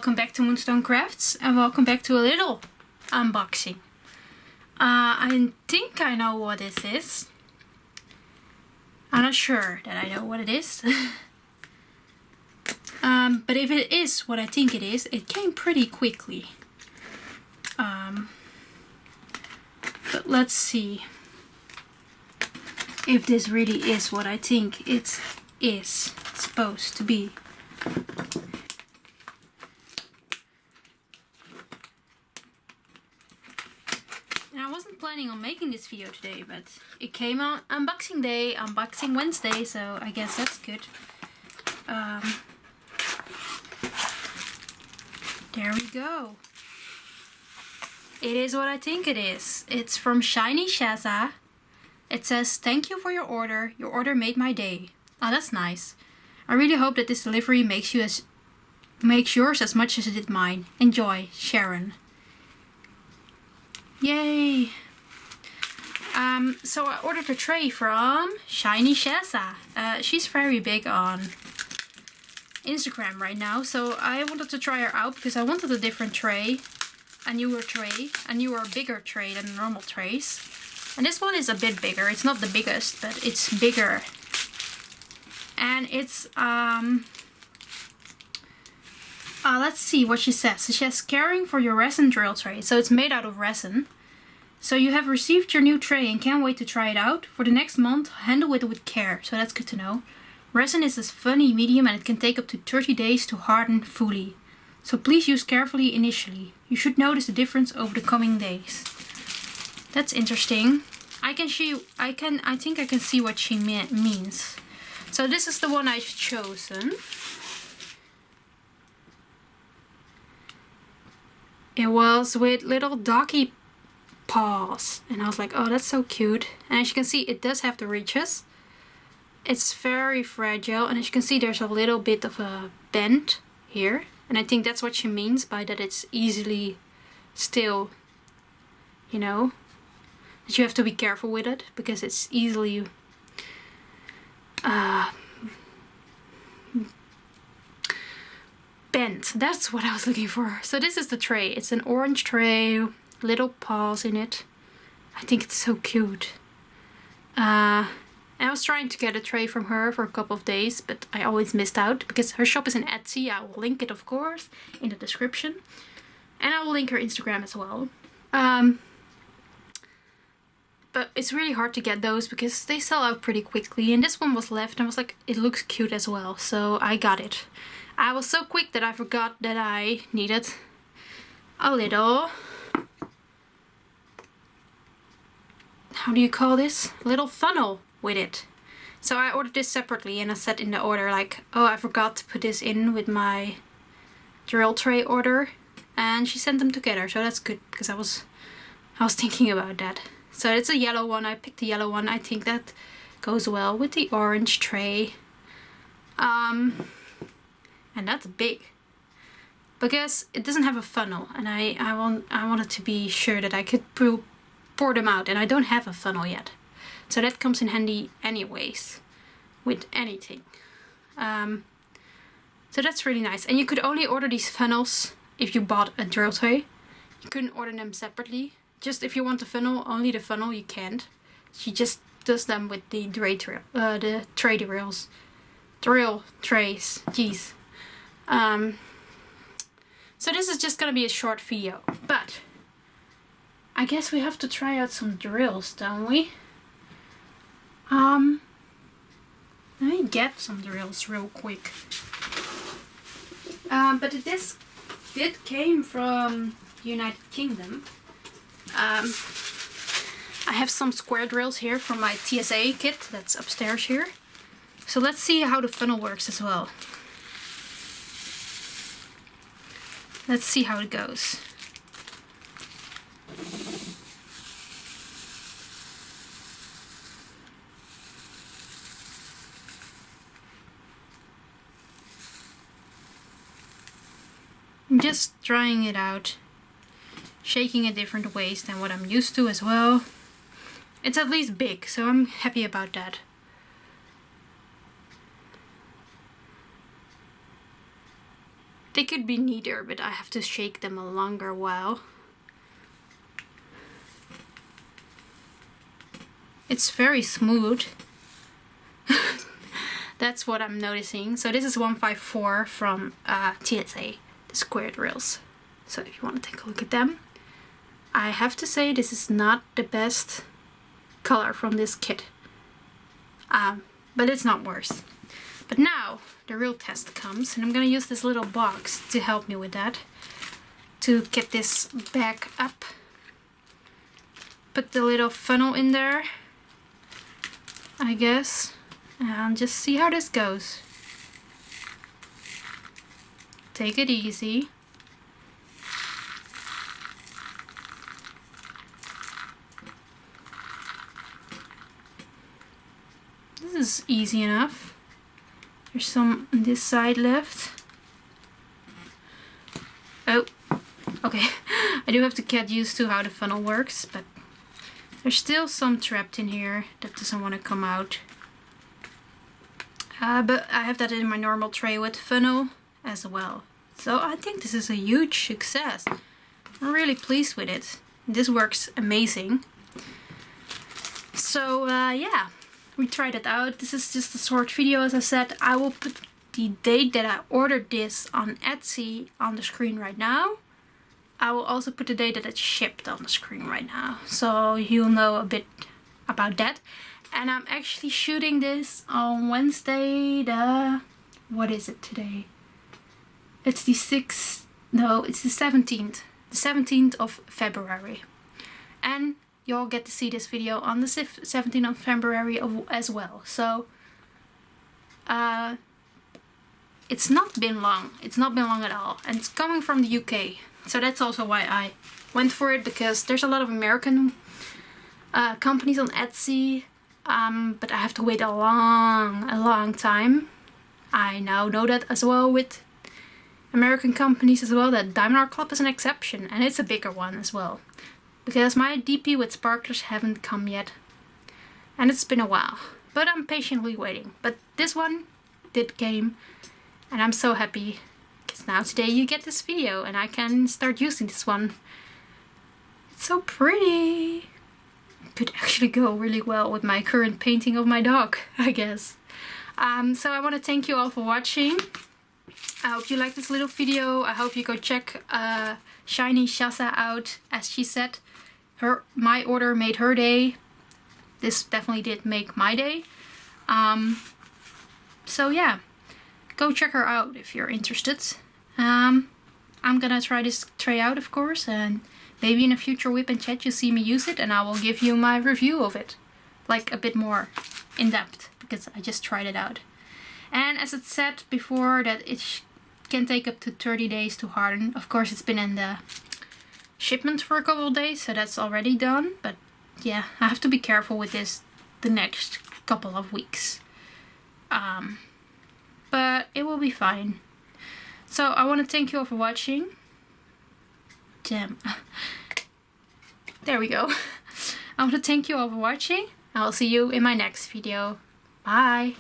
welcome back to Moonstone Crafts and welcome back to a little unboxing. I think I know what this is. I'm not sure that I know what it is. But if it is what I think it is, it came pretty quickly. But let's see if this really is what I think it is supposed to be. And I wasn't planning on making this video today, but it came on unboxing day, unboxing Wednesday, so I guess that's good. There we go. It is what I think it is. It's from ShinyShazza. It says, "Thank you for your order. Your order made my day." Oh, that's nice. I really hope that this delivery makes yours as much as it did mine. Enjoy, Sharon. Yay! So I ordered a tray from ShinyShazza. She's very big on Instagram right now, so I wanted to try her out because I wanted a different tray, a newer, bigger tray than normal trays. And this one is a bit bigger. It's not the biggest, but it's bigger. And it's let's see what she says. She says, "Caring for your resin drill tray." So it's made out of resin. "So you have received your new tray and can't wait to try it out. For the next month, handle it with care." So that's good to know. "Resin is a funny medium and it can take up to 30 days to harden fully. So please use carefully initially. You should notice the difference over the coming days." That's interesting. I think I can see what she means. So this is the one I've chosen. It was with little doggy paws. And I was like, oh, that's so cute. And as you can see, it does have the ridges. It's very fragile. And as you can see, there's a little bit of a bend here. And I think that's what she means by that it's easily still, you know, that you have to be careful with it because it's easily bent. That's what I was looking for. So this is the tray. It's an orange tray, little paws in it. I think it's so cute. I was trying to get a tray from her for a couple of days, but I always missed out because her shop is in Etsy. I will link it, of course, in the description. And I will link her Instagram as well. But it's really hard to get those because they sell out pretty quickly. And this one was left and I was like, it looks cute as well. So I got it. I was so quick that I forgot that I needed a little, how do you call this? Little funnel with it. So I ordered this separately and I said in the order like, oh, I forgot to put this in with my drill tray order. And she sent them together. So that's good because I was thinking about that. So it's a yellow one. I picked the yellow one. I think that goes well with the orange tray. And that's big because it doesn't have a funnel, and I wanted to be sure that I could pour them out, and I don't have a funnel yet. So that comes in handy anyways with anything. So that's really nice. And you could only order these funnels if you bought a drill tray. You couldn't order them separately. Just if you want the funnel, only the funnel, you can't. She just does them with the tray drills. Drill trays. Jeez. So this is just gonna be a short video, but I guess we have to try out some drills, don't we? Let me get some drills real quick. But this bit came from the United Kingdom. I have some square drills here from my TSA kit that's upstairs here. So let's see how the funnel works as well. Let's see how it goes. I'm just trying it out, shaking it different ways than what I'm used to as well. It's at least big, so I'm happy about that. They could be neater, but I have to shake them a longer while. It's very smooth. That's what I'm noticing. So this is 154 from TSA, the squared rails. So if you want to take a look at them. I have to say this is not the best color from this kit. But it's not worse. But now the real test comes, and I'm gonna use this little box to help me with that. To get this back up. Put the little funnel in there, I guess. And just see how this goes. Take it easy. This is easy enough. There's some on this side left. Oh, okay. I do have to get used to how the funnel works, but there's still some trapped in here that doesn't want to come out. But I have that in my normal tray with funnel as well. So I think this is a huge success. I'm really pleased with it. This works amazing. So yeah, we tried it out. This is just a short video, as I said. I will put the date that I ordered this on Etsy on the screen right now. I will also put the date that it shipped on the screen right now, so you'll know a bit about that. And I'm actually shooting this on Wednesday, what is it today? It's the 6th, no, it's the 17th. The 17th of February. And you'll get to see this video on the 17th of February as well. So, it's not been long. It's not been long at all. And it's coming from the UK. So that's also why I went for it, because there's a lot of American companies on Etsy. But I have to wait a long time. I now know that as well with American companies as well, that Diamond Art Club is an exception, and it's a bigger one as well. Because my DP with sparklers haven't come yet. And it's been a while. But I'm patiently waiting. But this one did came, and I'm so happy. Because now today you get this video and I can start using this one. It's so pretty. Could actually go really well with my current painting of my dog, I guess. So I want to thank you all for watching. I hope you liked this little video. I hope you go check ShinyShazza out. As she said, my order made her day. This definitely did make my day. So yeah, go check her out if you're interested. I'm gonna try this tray out, of course, and maybe in a future whip and chat you see me use it, and I will give you my review of it. Like a bit more in depth, because I just tried it out. And as it said before, that it can take up to 30 days to harden. Of course, it's been in the shipment for a couple of days, so that's already done. But yeah, I have to be careful with this the next couple of weeks. But it will be fine. So I want to thank you all for watching. Damn. There we go. I want to thank you all for watching. I'll see you in my next video. Bye.